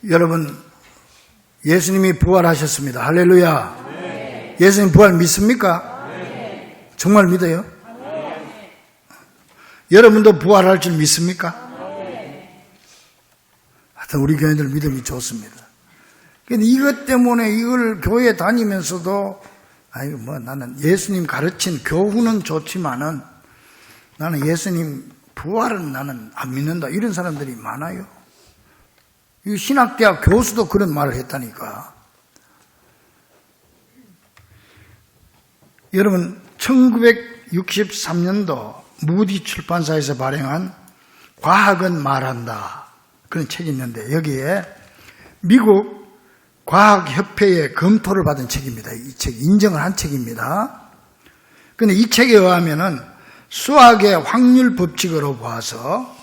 여러분, 예수님이 부활하셨습니다. 할렐루야. 네. 예수님 부활 믿습니까? 네. 정말 믿어요? 네. 여러분도 부활할 줄 믿습니까? 네. 하여튼 우리 교회들 믿음이 좋습니다. 근데 이것 때문에 이걸 교회 다니면서도 나는 예수님 가르친 교훈은 좋지만은 나는 예수님 부활은 나는 안 믿는다, 이런 사람들이 많아요. 이 신학대학 교수도 그런 말을 했다니까. 여러분, 1963년도 무디 출판사에서 발행한 과학은 말한다, 그런 책이 있는데 여기에 미국 과학협회의 검토를 받은 책입니다. 이 책 인정을 한 책입니다. 그런데 이 책에 의하면은 수학의 확률 법칙으로 봐서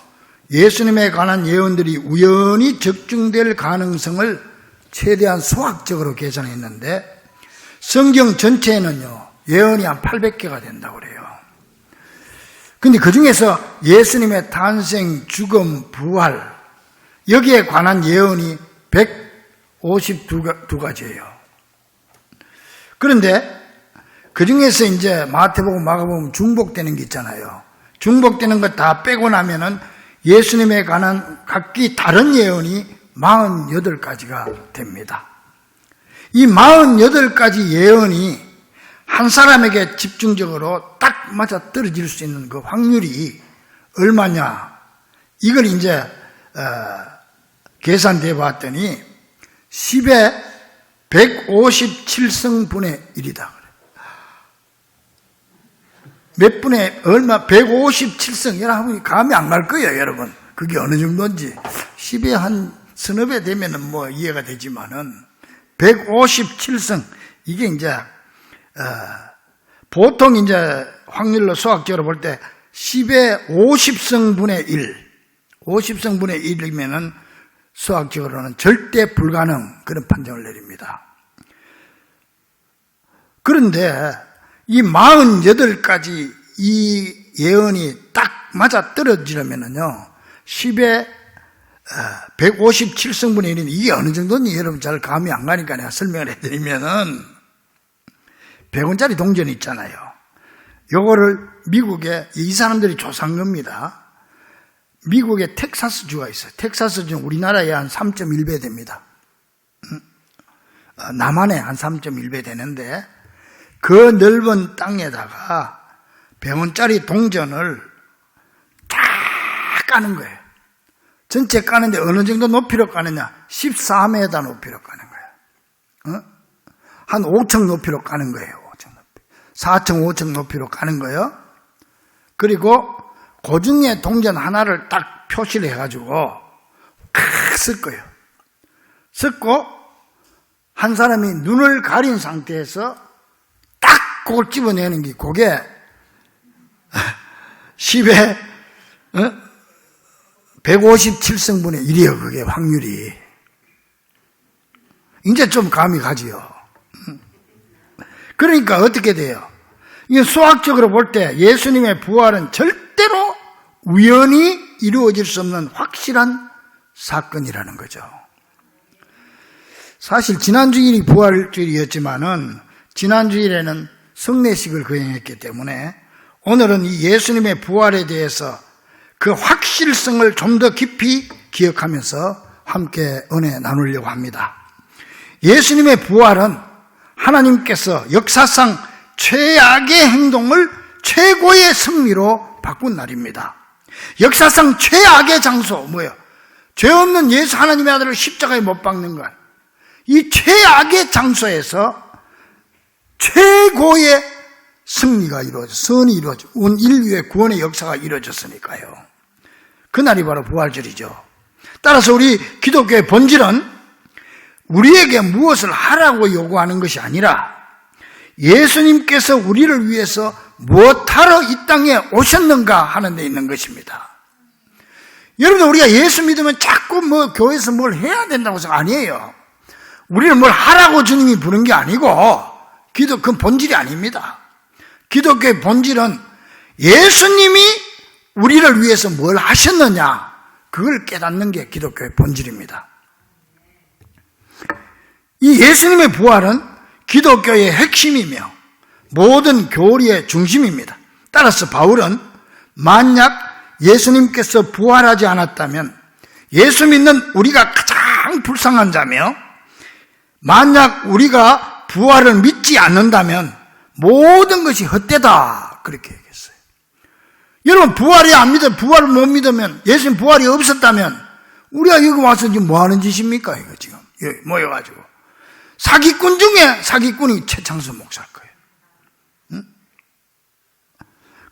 예수님에 관한 예언들이 우연히 적중될 가능성을 최대한 수학적으로 계산했는데 성경 전체에는요, 예언이 한 800개가 된다고 그래요. 근데 그 중에서 예수님의 탄생, 죽음, 부활, 여기에 관한 예언이 152가지예요. 그런데 그 중에서 이제 마태복음, 마가복음 중복되는 게 있잖아요. 중복되는 거 다 빼고 나면은 예수님에 관한 각기 다른 예언이 48가지가 됩니다. 이 48가지 예언이 한 사람에게 집중적으로 딱 맞아 떨어질 수 있는 그 확률이 얼마냐, 이걸 이제 계산돼 봤더니 10의 157승분의 1이다. 몇 분의 얼마? 157승. 여러분 감이 안 갈 거예요, 여러분. 그게 어느 정도인지. 10의 한 서너 배 되면은 뭐 이해가 되지만은 157승. 이게 이제 보통 이제 확률로 수학적으로 볼 때 10의 50승분의 1. 50승분의 1이면은 수학적으로는 절대 불가능, 그런 판정을 내립니다. 그런데 이 48가지 이 예언이 딱 맞아 떨어지려면요, 10의 157승분의 1인 이게 어느 정도인지 여러분 잘 감이 안 가니까 내가 설명을 해드리면은 100원짜리 동전 있잖아요. 요거를 미국에 이 사람들이 조사한 겁니다. 미국에 텍사스주가 있어요. 텍사스주는 우리나라에 한 3.1배 됩니다. 남한에 한 3.1배 되는데 그 넓은 땅에다가 100원짜리 동전을 다 까는 거예요. 전체 까는데 어느 정도 높이로 까느냐? 14m 높이로 까는 거예요. 한 5층 높이로 까는 거예요. 5층 높이. 4층, 5층 높이로 까는 거예요. 그리고 그 중에 동전 하나를 딱 표시를 해가지고 쓸 거예요. 쓸고 한 사람이 눈을 가린 상태에서 딱 그걸 집어내는 게 그게 10의 157승분의 1이에요. 그게 확률이. 이제 좀 감이 가지요. 그러니까 어떻게 돼요? 이게 수학적으로 볼 때 예수님의 부활은 절대로 우연히 이루어질 수 없는 확실한 사건이라는 거죠. 사실 지난주일이 부활주일이었지만은 지난주일에는 성례식을 거행했기 때문에 오늘은 이 예수님의 부활에 대해서 그 확실성을 좀 더 깊이 기억하면서 함께 은혜 나누려고 합니다. 예수님의 부활은 하나님께서 역사상 최악의 행동을 최고의 승리로 바꾼 날입니다. 역사상 최악의 장소, 뭐예요? 죄 없는 예수 하나님의 아들을 십자가에 못 박는 것. 이 최악의 장소에서 최고의 승리가 이루어져, 선이 이루어져, 온 인류의 구원의 역사가 이루어졌으니까요. 그날이 바로 부활절이죠. 따라서 우리 기독교의 본질은 우리에게 무엇을 하라고 요구하는 것이 아니라 예수님께서 우리를 위해서 무엇하러 이 땅에 오셨는가 하는 데 있는 것입니다. 여러분, 우리가 예수 믿으면 자꾸 교회에서 뭘 해야 된다고 해서 아니에요. 우리는 뭘 하라고 주님이 부른 게 아니고 그건 본질이 아닙니다. 기독교의 본질은 예수님이 우리를 위해서 뭘 하셨느냐, 그걸 깨닫는 게 기독교의 본질입니다. 이 예수님의 부활은 기독교의 핵심이며 모든 교리의 중심입니다. 따라서 바울은 만약 예수님께서 부활하지 않았다면 예수 믿는 우리가 가장 불쌍한 자며 만약 우리가 부활을 믿지 않는다면 모든 것이 헛되다 그렇게 얘기했어요. 여러분 부활이 안 믿어 부활을 못 믿으면 예수님 부활이 없었다면 우리가 여기 와서 지금 뭐 하는 짓입니까? 이거 지금 여기 모여가지고 사기꾼 중에 사기꾼이 최창수 목사일 거예요. 응?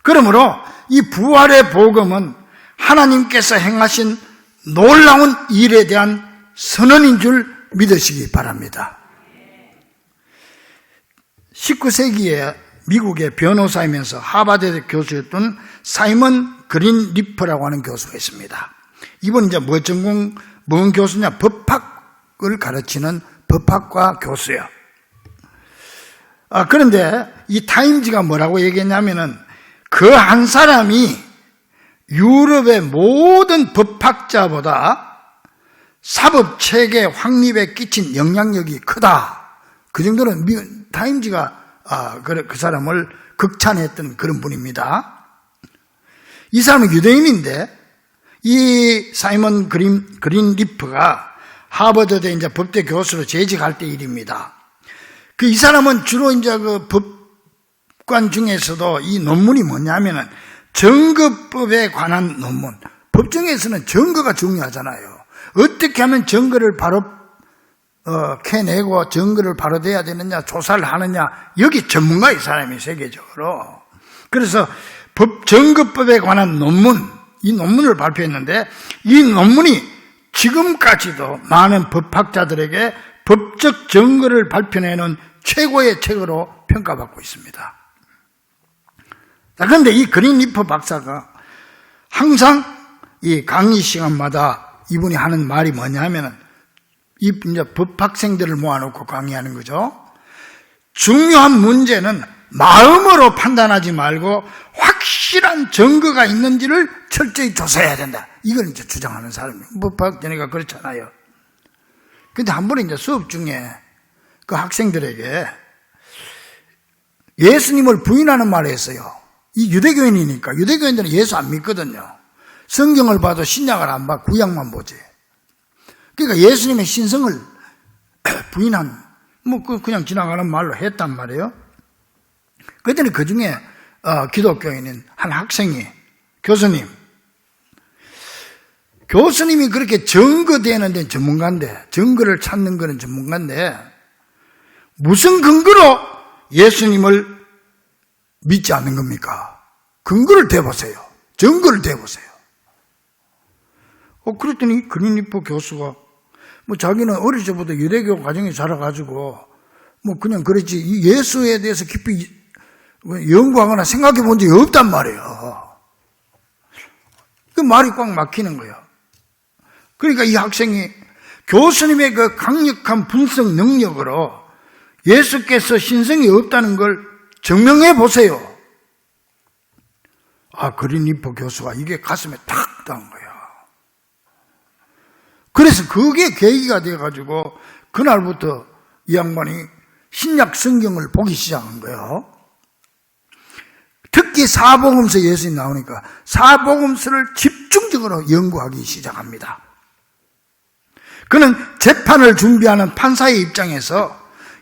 그러므로 이 부활의 복음은 하나님께서 행하신 놀라운 일에 대한 선언인 줄 믿으시기 바랍니다. 19세기에 미국의 변호사이면서 하버드 교수였던 사이먼 그린 리퍼라고 하는 교수가 있습니다. 이분은 이제 뭔 교수냐? 법학을 가르치는 법학과 교수예요. 그런데 이 타임즈가 뭐라고 얘기했냐면은 그 한 사람이 유럽의 모든 법학자보다 사법체계 확립에 끼친 영향력이 크다. 그 정도로 타임즈가 그 사람을 극찬했던 그런 분입니다. 이 사람은 유대인인데 이 사이먼 그린 리프가 하버드대 이제 법대 교수로 재직할 때 일입니다. 이 사람은 주로 이제 그 법관 중에서도 이 논문이 뭐냐면은 증거법에 관한 논문. 법정에서는 증거가 중요하잖아요. 어떻게 하면 증거를 바로 캐내고 증거를 바로 대야 되느냐, 조사를 하느냐, 여기 전문가 이 사람이 세계적으로. 그래서 증거법에 관한 논문, 이 논문을 발표했는데 이 논문이 지금까지도 많은 법학자들에게 법적 증거를 발표내는 최고의 책으로 평가받고 있습니다. 그런데 이 그린 리퍼 박사가 항상 이 강의 시간마다 이분이 하는 말이 뭐냐면은 이제 법학생들을 모아놓고 강의하는 거죠. 중요한 문제는 마음으로 판단하지 말고 확실한 증거가 있는지를 철저히 조사해야 된다. 이걸 이제 주장하는 사람이에요. 법학자니까 그렇잖아요. 근데 한 번에 이제 수업 중에 그 학생들에게 예수님을 부인하는 말을 했어요. 이 유대교인이니까. 유대교인들은 예수 안 믿거든요. 성경을 봐도 신약을 안 봐. 구약만 보지. 그러니까 예수님의 신성을 부인한, 그냥 지나가는 말로 했단 말이에요. 그랬더니 그 중에 기독교인인 한 학생이 교수님이 그렇게 증거되는 데는 전문가인데, 증거를 찾는 거는 전문가인데, 무슨 근거로 예수님을 믿지 않는 겁니까? 근거를 대보세요. 증거를 대보세요. 그랬더니 그린 리퍼 교수가 자기는 어릴 적부터 유대교 가정에 자라가지고 그냥 그랬지 이 예수에 대해서 깊이 연구하거나 생각해 본 적이 없단 말이에요. 그 말이 꽉 막히는 거예요. 그러니까 이 학생이 교수님의 그 강력한 분석 능력으로 예수께서 신성이 없다는 걸 증명해 보세요. 그린 리퍼 교수가 이게 가슴에 탁 닿은 거예요. 그래서 그게 계기가 돼가지고 그날부터 이 양반이 신약 성경을 보기 시작한 거예요. 특히 사복음서 예수님 나오니까 사복음서를 집중적으로 연구하기 시작합니다. 그는 재판을 준비하는 판사의 입장에서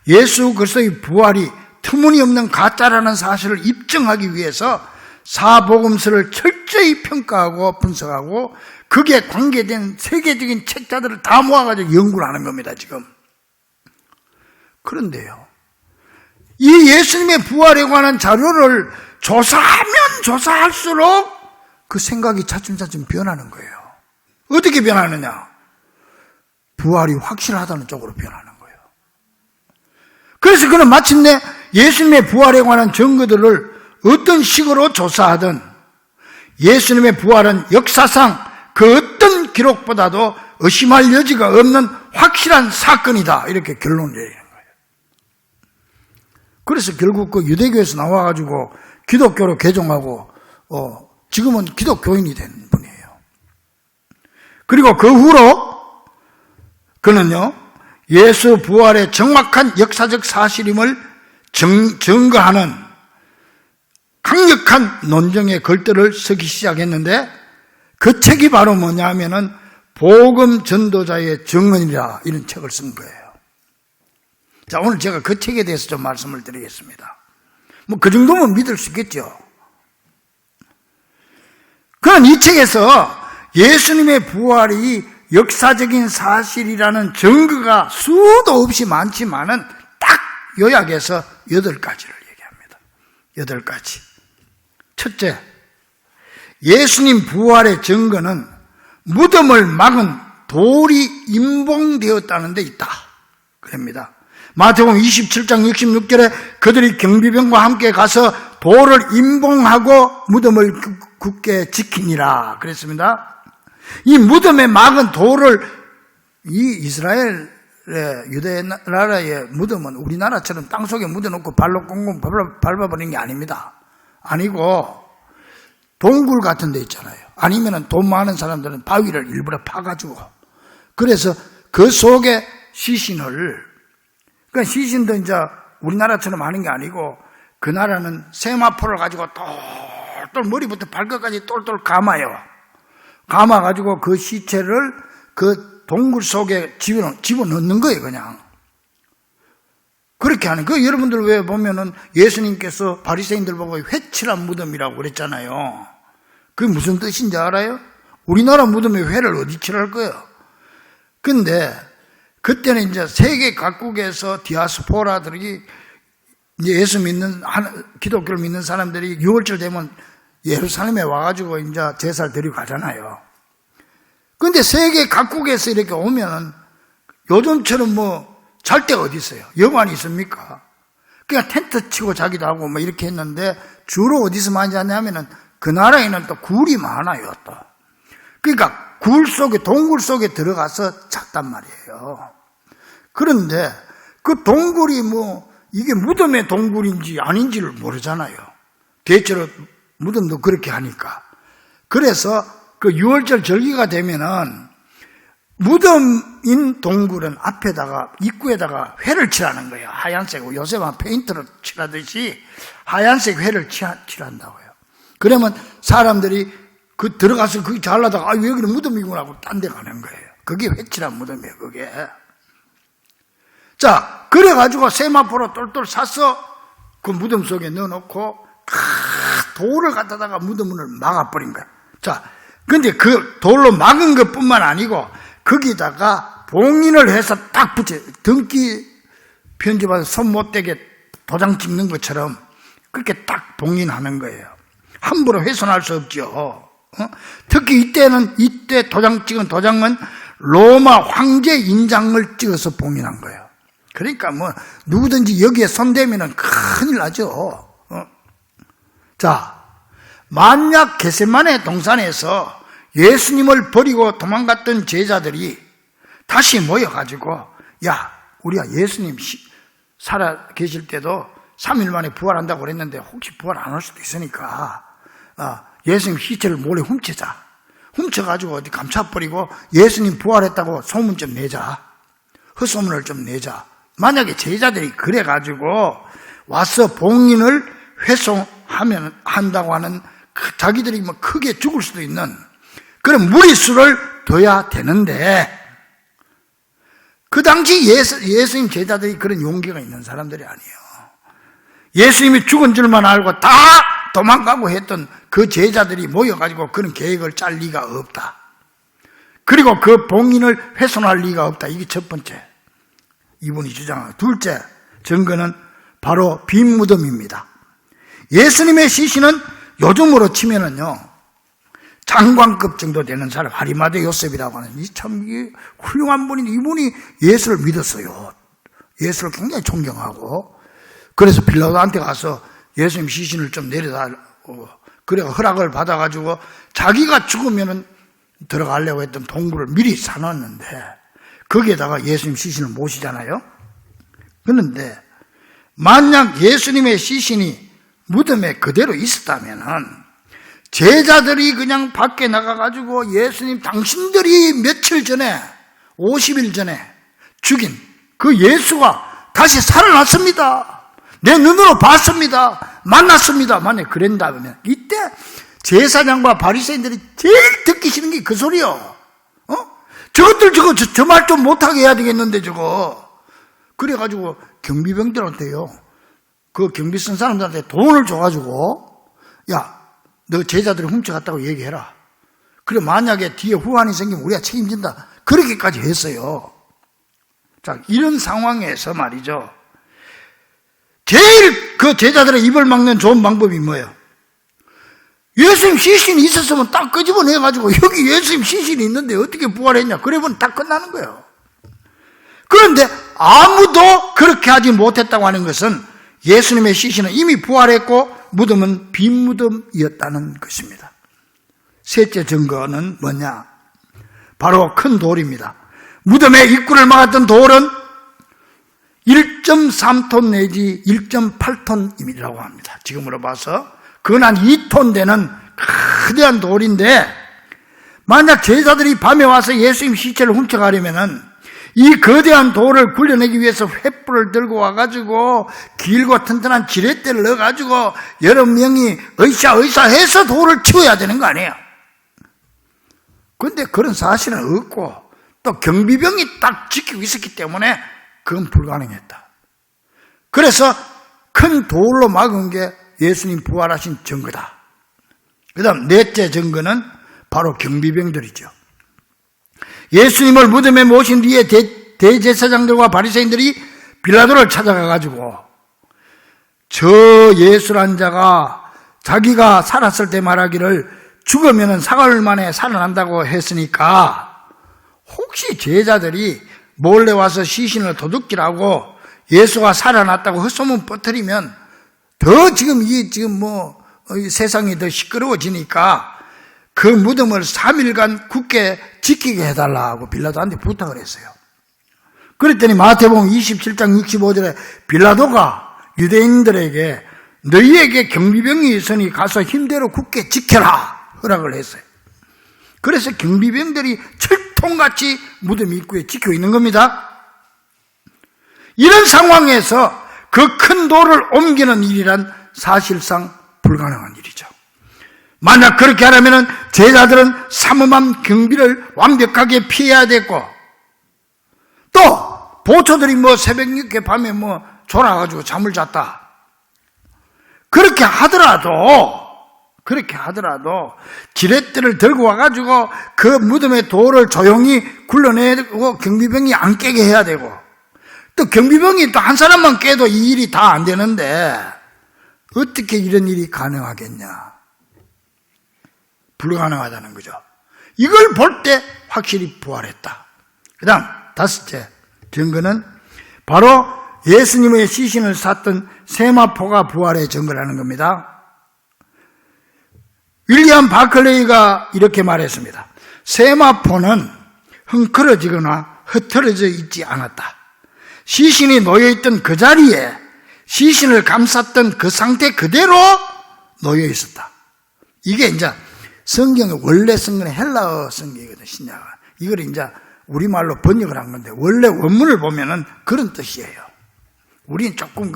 예수 그리스도의 부활이 터무니없는 가짜라는 사실을 입증하기 위해서 사복음서를 철저히 평가하고 분석하고 그게 관계된 세계적인 책자들을 다 모아가지고 연구를 하는 겁니다, 지금. 그런데요, 이 예수님의 부활에 관한 자료를 조사하면 조사할수록 그 생각이 차츰차츰 변하는 거예요. 어떻게 변하느냐? 부활이 확실하다는 쪽으로 변하는 거예요. 그래서 그는 마침내 예수님의 부활에 관한 증거들을 어떤 식으로 조사하든 예수님의 부활은 역사상 그 어떤 기록보다도 의심할 여지가 없는 확실한 사건이다. 이렇게 결론을 내리는 거예요. 그래서 결국 그 유대교에서 나와가지고 기독교로 개종하고 지금은 기독교인이 된 분이에요. 그리고 그 후로 그는요 예수 부활의 정확한 역사적 사실임을 증거하는 강력한 논쟁의 걸들을 서기 시작했는데, 그 책이 바로 뭐냐 하면은 복음 전도자의 정언이라, 이런 책을 쓴 거예요. 자, 오늘 제가 그 책에 대해서 좀 말씀을 드리겠습니다. 뭐 그 정도면 믿을 수 있겠죠. 그럼 이 책에서 예수님의 부활이 역사적인 사실이라는 증거가 수도 없이 많지만은 딱 요약해서 8가지를 얘기합니다. 8가지. 첫째, 예수님 부활의 증거는 무덤을 막은 돌이 임봉되었다는 데 있다. 그럽니다. 마태복음 27장 66절에 그들이 경비병과 함께 가서 돌을 임봉하고 무덤을 굳게 지키니라 그랬습니다. 이 무덤에 막은 돌을, 이 이스라엘의 유대 나라의 무덤은 우리나라처럼 땅속에 묻어놓고 발로 꽁꽁 밟아버리는 게 아닙니다. 아니고 동굴 같은 데 있잖아요. 아니면 돈 많은 사람들은 바위를 일부러 파가지고, 그래서 그 속에 시신을, 그러니까 시신도 이제 우리나라처럼 하는 게 아니고, 그 나라는 세마포를 가지고 똘똘 머리부터 발끝까지 똘똘 감아요. 감아가지고 그 시체를 그 동굴 속에 집어넣는 거예요, 그냥. 그렇게 하는, 여러분들 왜 보면은 예수님께서 바리새인들 보고 회칠한 무덤이라고 그랬잖아요. 그게 무슨 뜻인지 알아요? 우리나라 무덤에 회를 어디 칠할 거예요? 근데 그때는 이제 세계 각국에서 디아스포라들이, 이제 예수 믿는, 기독교를 믿는 사람들이 6월절 되면 예루살렘에 와가지고 이제 제사를 드리고 가잖아요. 근데 세계 각국에서 이렇게 오면은 요즘처럼 뭐 잘 데가 어디 있어요? 여관이 있습니까? 그냥 텐트 치고 자기도 하고 뭐 이렇게 했는데, 주로 어디서 많이 자냐면은 그 나라에는 또 굴이 많아요, 또. 그러니까 굴 속에, 동굴 속에 들어가서 잤단 말이에요. 그런데 그 동굴이 뭐 이게 무덤의 동굴인지 아닌지를 모르잖아요. 대체로 무덤도 그렇게 하니까. 그래서 그 6월절 절기가 되면은 무덤인 동굴은 앞에다가, 입구에다가 회를 칠하는 거예요. 하얀색으로. 요새만 페인트로 칠하듯이 하얀색 회를 칠한다고요. 그러면 사람들이 들어가서 거기 잘라다가, 아, 여기는 무덤이구나 하고 딴 데 가는 거예요. 그게 회칠한 무덤이에요, 그게. 자, 그래가지고 세마포로 똘똘 사서 그 무덤 속에 넣어놓고 돌을 갖다다가 무덤을 막아버린 거예요. 자, 근데 그 돌로 막은 것 뿐만 아니고 거기다가 봉인을 해서 딱 붙여요. 등기 편집해서 손 못 대게 도장 찍는 것처럼 그렇게 딱 봉인하는 거예요. 함부로 훼손할 수 없죠. 특히 이때 도장 찍은 도장은 로마 황제 인장을 찍어서 봉인한 거예요. 그러니까 뭐 누구든지 여기에 손대면은 큰일 나죠. 자, 만약 겟세마네 동산에서 예수님을 버리고 도망갔던 제자들이 다시 모여가지고, 야, 우리가 예수님 살아 계실 때도 3일 만에 부활한다고 그랬는데 혹시 부활 안 할 수도 있으니까 예수님 시체를 몰래 훔치자. 훔쳐가지고 어디 감춰버리고 예수님 부활했다고 소문 좀 내자. 헛소문을 좀 내자. 만약에 제자들이 그래가지고 와서 봉인을 한다고 하는, 자기들이 뭐 크게 죽을 수도 있는 그런 무리수를 둬야 되는데, 그 당시 예수님 제자들이 그런 용기가 있는 사람들이 아니에요. 예수님이 죽은 줄만 알고 다 도망가고 했던 그 제자들이 모여가지고 그런 계획을 짤 리가 없다. 그리고 그 봉인을 훼손할 리가 없다. 이게 첫 번째, 이분이 주장하고. 둘째 증거는 바로 빈 무덤입니다. 예수님의 시신은 요즘으로 치면은요, 장관급 정도 되는 사람, 아리마대 요셉이라고 하는 참 훌륭한 분인데, 이분이 예수를 믿었어요. 예수를 굉장히 존경하고, 그래서 빌라도한테 가서 예수님 시신을 좀 내려달라고, 그래 허락을 받아가지고 자기가 죽으면은 들어가려고 했던 동굴을 미리 사놨는데, 거기에다가 예수님 시신을 모시잖아요. 그런데 만약 예수님의 시신이 무덤에 그대로 있었다면은 제자들이 그냥 밖에 나가가지고 예수님 당신들이 며칠 전에, 50일 전에 죽인 그 예수가 다시 살아났습니다. 내 눈으로 봤습니다. 만났습니다. 만약 그런다면 이때 제사장과 바리새인들이 제일 듣기 싫은 게 그 소리요. 저것들 저 말 좀 못하게 해야 되겠는데 저거. 그래가지고 경비병들한테요. 그 경비 쓴 사람들한테 돈을 줘가지고 야, 너 제자들이 훔쳐갔다고 얘기해라. 그래 만약에 뒤에 후환이 생기면 우리가 책임진다. 그렇게까지 했어요. 자, 이런 상황에서 말이죠. 제일 그 제자들의 입을 막는 좋은 방법이 뭐예요? 예수님 시신이 있었으면 딱 끄집어내가지고 여기 예수님 시신이 있는데 어떻게 부활했냐? 그러면 딱 끝나는 거예요. 그런데 아무도 그렇게 하지 못했다고 하는 것은 예수님의 시신은 이미 부활했고 무덤은 빈 무덤이었다는 것입니다. 셋째 증거는 뭐냐? 바로 큰 돌입니다. 무덤의 입구를 막았던 돌은 1.3톤 내지 1.8톤이라고 합니다. 지금으로 봐서 근한 2톤 되는 거대한 돌인데 만약 제자들이 밤에 와서 예수님 시체를 훔쳐가려면은 이 거대한 돌을 굴려내기 위해서 횃불을 들고 와가지고 길고 튼튼한 지렛대를 넣어가지고 여러 명이 으쌰으쌰 해서 돌을 치워야 되는 거 아니에요. 그런데 그런 사실은 없고 또 경비병이 딱 지키고 있었기 때문에 그건 불가능했다. 그래서 큰 돌로 막은 게 예수님 부활하신 증거다. 그 다음 넷째 증거는 바로 경비병들이죠. 예수님을 무덤에 모신 뒤에 대제사장들과 바리새인들이 빌라도를 찾아가가지고 저 예수란 자가 자기가 살았을 때 말하기를 죽으면 사흘 만에 살아난다고 했으니까 혹시 제자들이 몰래 와서 시신을 도둑질하고 예수가 살아났다고 헛소문 퍼뜨리면 더 지금 세상이 더 시끄러워지니까 그 무덤을 3일간 굳게 지키게 해달라고 빌라도한테 부탁을 했어요. 그랬더니 마태복음 27장 65절에 빌라도가 유대인들에게 너희에게 경비병이 있으니 가서 힘대로 굳게 지켜라 허락을 했어요. 그래서 경비병들이 철통같이 무덤 입구에 지키고 있는 겁니다. 이런 상황에서 그 큰 돌을 옮기는 일이란 사실상 불가능한 일이죠. 만약 그렇게 하려면 제자들은 삼엄한 경비를 완벽하게 피해야 됐고 또 보초들이 새벽 늦게 밤에 졸아가지고 잠을 잤다. 그렇게 하더라도 지렛대를 들고 와가지고 그 무덤의 돌을 조용히 굴러내고 경비병이 안 깨게 해야 되고 또 경비병이 또 한 사람만 깨도 이 일이 다 안 되는데 어떻게 이런 일이 가능하겠냐? 불가능하다는 거죠. 이걸 볼 때 확실히 부활했다. 그 다음 다섯째 증거는 바로 예수님의 시신을 샀던 세마포가 부활의 증거라는 겁니다. 윌리엄 바클레이가 이렇게 말했습니다. 세마포는 흥크러지거나 흩어져 있지 않았다. 시신이 놓여있던 그 자리에 시신을 감쌌던 그 상태 그대로 놓여 있었다. 이게 이제 성경의 원래 성경은 헬라어 성경이거든, 신약은. 이걸 이제 우리말로 번역을 한 건데, 원래 원문을 보면은 그런 뜻이에요. 우리는 조금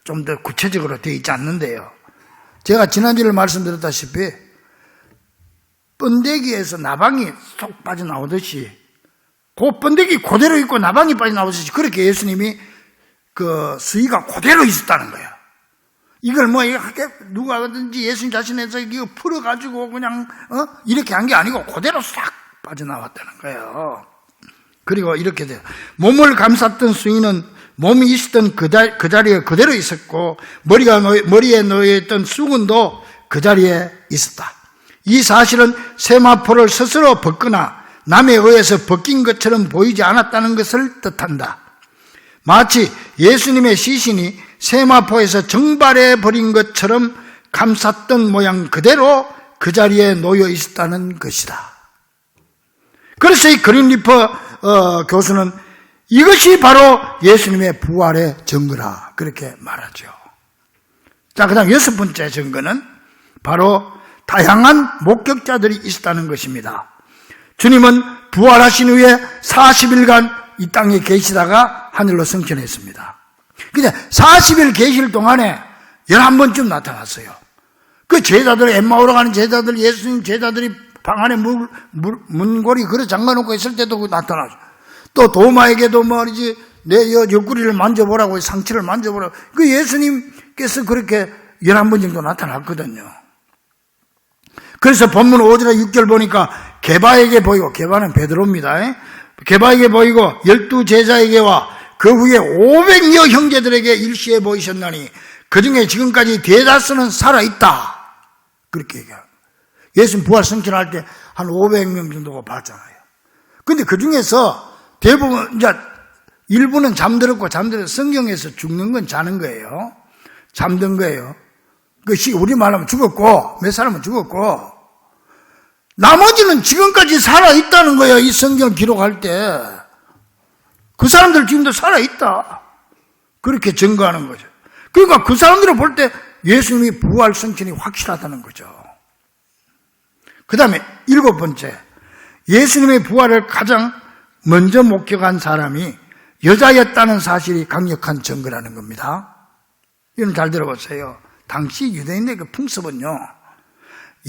좀 더 구체적으로 되어 있지 않는데요. 제가 지난주에 말씀드렸다시피, 번데기에서 나방이 쏙 빠져나오듯이, 그 번데기 그대로 있고 나방이 빠져나오듯이, 그렇게 예수님이 그 수위가 그대로 있었다는 거예요. 이걸 누가든지 예수님 자신에서 이거 풀어가지고 그냥, 이렇게 한 게 아니고 그대로 싹 빠져나왔다는 거예요. 그리고 이렇게 돼요. 몸을 감쌌던 수위는 몸이 있었던 그 자리에 그대로 있었고, 머리에 놓여있던 수건도 그 자리에 있었다. 이 사실은 세마포를 스스로 벗거나 남에 의해서 벗긴 것처럼 보이지 않았다는 것을 뜻한다. 마치 예수님의 시신이 세마포에서 정발해 버린 것처럼 감쌌던 모양 그대로 그 자리에 놓여 있었다는 것이다. 그래서 이 그린리퍼 교수는 이것이 바로 예수님의 부활의 증거라 그렇게 말하죠. 자, 그 다음 여섯 번째 증거는 바로 다양한 목격자들이 있었다는 것입니다. 주님은 부활하신 후에 40일간 이 땅에 계시다가 하늘로 승천했습니다. 근데 40일 계실 동안에 11번쯤 나타났어요. 그 제자들, 엠마오로 가는 제자들, 예수님 제자들이 방 안에 문고리 그릇 잠가놓고 있을 때도 나타나죠. 또 도마에게도 말이지, 내 옆구리를 만져보라고, 상처를 만져보라고. 그 예수님께서 그렇게 11번 정도 나타났거든요. 그래서 본문 5절에 6절 보니까 게바에게 보이고, 게바는 베드로입니다. 게바에게 보이고 12제자에게와 그 후에 500여 형제들에게 일시에 보이셨나니 그 중에 지금까지 대다수는 살아있다. 그렇게 얘기합니다. 예수님 부활 승천할 때 한 500명 정도가 봤잖아요. 근데 그 중에서 대부분, 이제 일부는 잠들었고, 성경에서 죽는 건 자는 거예요. 잠든 거예요. 우리 말하면 죽었고, 몇 사람은 죽었고, 나머지는 지금까지 살아있다는 거예요. 이 성경 기록할 때. 그 사람들 지금도 살아있다. 그렇게 증거하는 거죠. 그러니까 그 사람들을 볼 때 예수님이 부활 승천이 확실하다는 거죠. 그 다음에 7번째, 예수님의 부활을 가장 먼저 목격한 사람이 여자였다는 사실이 강력한 증거라는 겁니다. 이건 잘 들어보세요. 당시 유대인의 그 풍습은요,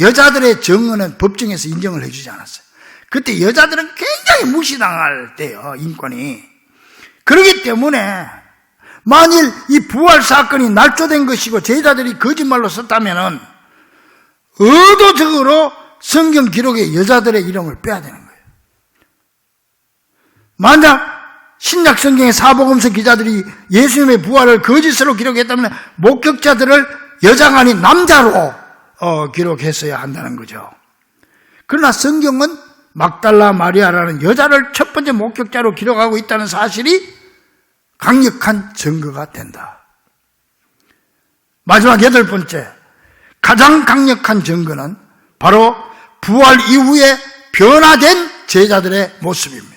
여자들의 정언은 법정에서 인정을 해주지 않았어요. 그때 여자들은 굉장히 무시당할 때요, 인권이. 그렇기 때문에 만일 이 부활 사건이 날조된 것이고 제자들이 거짓말로 썼다면은 의도적으로 성경 기록에 여자들의 이름을 빼야 되는 거예요. 만약 신약 성경의 사복음서 기자들이 예수님의 부활을 거짓으로 기록했다면 목격자들을 여자가 아닌 남자로 기록했어야 한다는 거죠. 그러나 성경은 막달라 마리아라는 여자를 첫 번째 목격자로 기록하고 있다는 사실이 강력한 증거가 된다. 마지막 8번째, 가장 강력한 증거는 바로 부활 이후에 변화된 제자들의 모습입니다.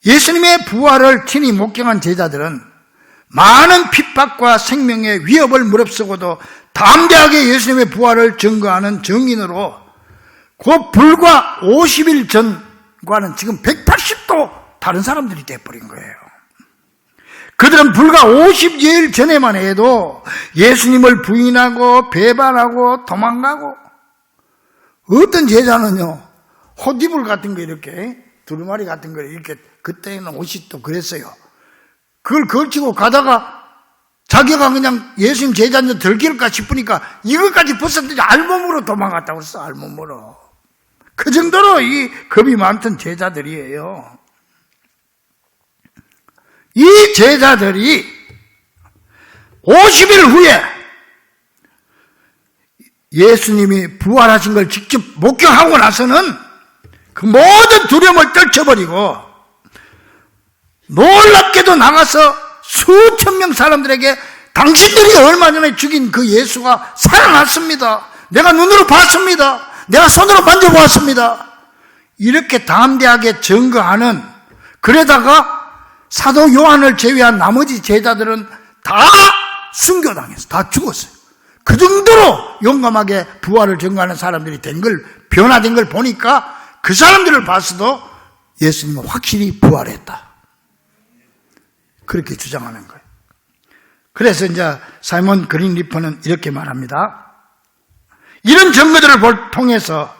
예수님의 부활을 친히 목격한 제자들은 많은 핍박과 생명의 위협을 무릅쓰고도 담대하게 예수님의 부활을 증거하는 증인으로 그 불과 50일 전과는 지금 180도 다른 사람들이 돼버린 거예요. 그들은 불과 50여일 전에만 해도 예수님을 부인하고 배반하고 도망가고, 어떤 제자는요, 호디불 같은 거 이렇게 두루마리 같은 거 이렇게, 그때는 옷이 또 그랬어요. 그걸 걸치고 가다가 자기가 그냥 예수님 제자인데 들킬까 싶으니까 이것까지 벗었더니 알몸으로 도망갔다고 했어. 알몸으로. 그 정도로 이 겁이 많던 제자들이에요. 이 제자들이 50일 후에 예수님이 부활하신 걸 직접 목격하고 나서는 그 모든 두려움을 떨쳐버리고 놀랍게도 나가서 수천 명 사람들에게 당신들이 얼마 전에 죽인 그 예수가 살아났습니다. 내가 눈으로 봤습니다. 내가 손으로 만져보았습니다. 이렇게 담대하게 증거하는, 그러다가 사도 요한을 제외한 나머지 제자들은 다 순교당했어요. 다 죽었어요. 그 정도로 용감하게 부활을 증거하는 사람들이 된 걸, 변화된 걸 보니까 그 사람들을 봤어도 예수님은 확실히 부활했다. 그렇게 주장하는 거예요. 그래서 이제 사이먼 그린리퍼는 이렇게 말합니다. 이런 증거들을 통해서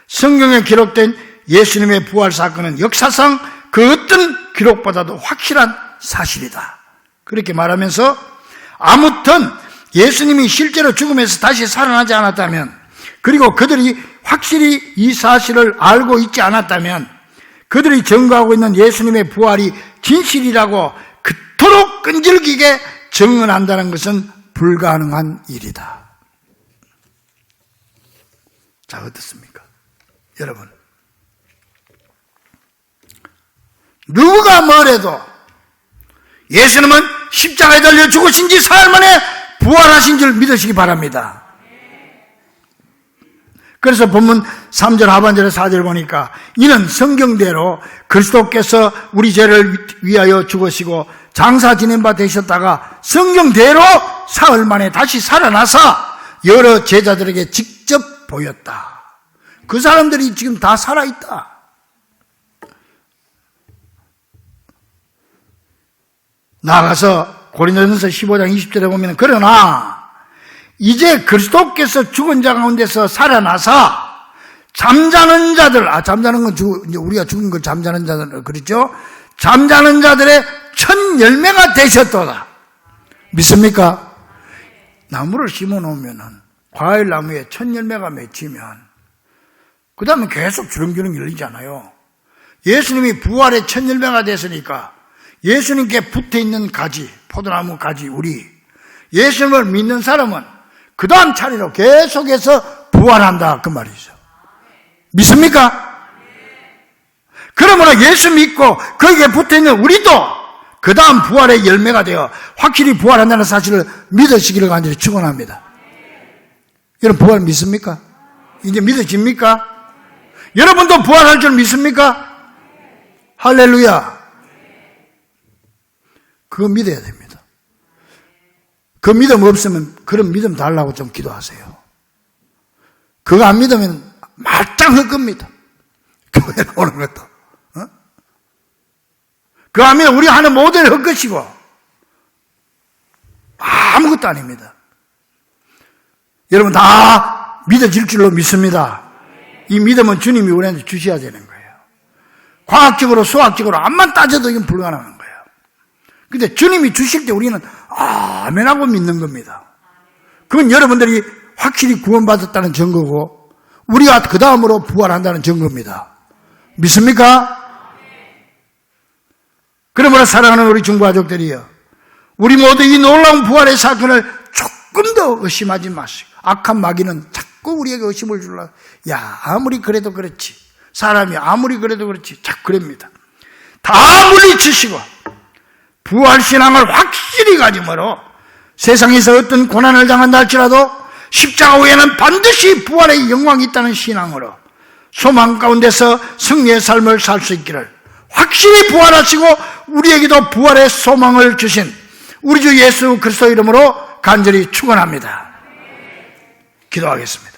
성경에 기록된 예수님의 부활 사건은 역사상 그 어떤 기록보다도 확실한 사실이다. 그렇게 말하면서 아무튼 예수님이 실제로 죽음에서 다시 살아나지 않았다면, 그리고 그들이 확실히 이 사실을 알고 있지 않았다면, 그들이 증거하고 있는 예수님의 부활이 진실이라고 그토록 끈질기게 증언한다는 것은 불가능한 일이다. 자, 어떻습니까? 여러분, 누가 뭐래도 예수님은 십자가에 달려 죽으신 지 사흘 만에 부활하신 줄 믿으시기 바랍니다. 그래서 본문 3절 하반절에 4절 보니까 이는 성경대로 그리스도께서 우리 죄를 위하여 죽으시고 장사 지낸 바 되셨다가 성경대로 사흘 만에 다시 살아나서 여러 제자들에게 직접 보였다. 그 사람들이 지금 다 살아있다. 나아가서 고린도전서 15장 20절에 보면 그러나 이제 그리스도께서 죽은 자 가운데서 살아나서 잠자는 자들, 잠자는 건 이제 우리가 죽은 걸 잠자는 자들, 그렇죠? 잠자는 자들의 첫 열매가 되셨도다. 믿습니까? 나무를 심어 놓으면은, 과일 나무에 첫 열매가 맺히면, 그 다음에 계속 주렁주렁 열리잖아요. 예수님이 부활의 첫 열매가 됐으니까, 예수님께 붙어 있는 가지, 포도나무 가지, 우리, 예수님을 믿는 사람은 그 다음 차례로 계속해서 부활한다. 그 말이죠. 믿습니까? 그러므로 예수 믿고 거기에 붙어있는 우리도 그 다음 부활의 열매가 되어 확실히 부활한다는 사실을 믿으시기를 간절히 축원합니다. 여러분 부활 믿습니까? 이제 믿어집니까? 여러분도 부활할 줄 믿습니까? 할렐루야. 그거 믿어야 됩니다. 그 믿음 없으면 그런 믿음 달라고 좀 기도하세요. 그거 안 믿으면 말짱할 겁니다. 교회 오는 것도. 그 하면 우리 하는 모든 헛것이고 아무것도 아닙니다. 여러분 다 믿어질 줄로 믿습니다. 이 믿음은 주님이 우리한테 주셔야 되는 거예요. 과학적으로 수학적으로 암만 따져도 이건 불가능한 거예요. 근데 주님이 주실 때 우리는 아멘하고 믿는 겁니다. 그건 여러분들이 확실히 구원받았다는 증거고 우리가 그 다음으로 부활한다는 증거입니다. 믿습니까? 그러므로 사랑하는 우리 중부가족들이여, 우리 모두 이 놀라운 부활의 사건을 조금 더 의심하지 마시고, 악한 마귀는 자꾸 우리에게 의심을 주려고, 야 아무리 그래도 그렇지, 사람이 아무리 그래도 그렇지, 자꾸 그럽니다. 다 물리치시고 부활신앙을 확실히 가짐으로 세상에서 어떤 고난을 당한다 할지라도 십자가 후에는 반드시 부활의 영광이 있다는 신앙으로 소망 가운데서 승리의 삶을 살 수 있기를 확실히 부활하시고 우리에게도 부활의 소망을 주신 우리 주 예수 그리스도 이름으로 간절히 축원합니다. 기도하겠습니다.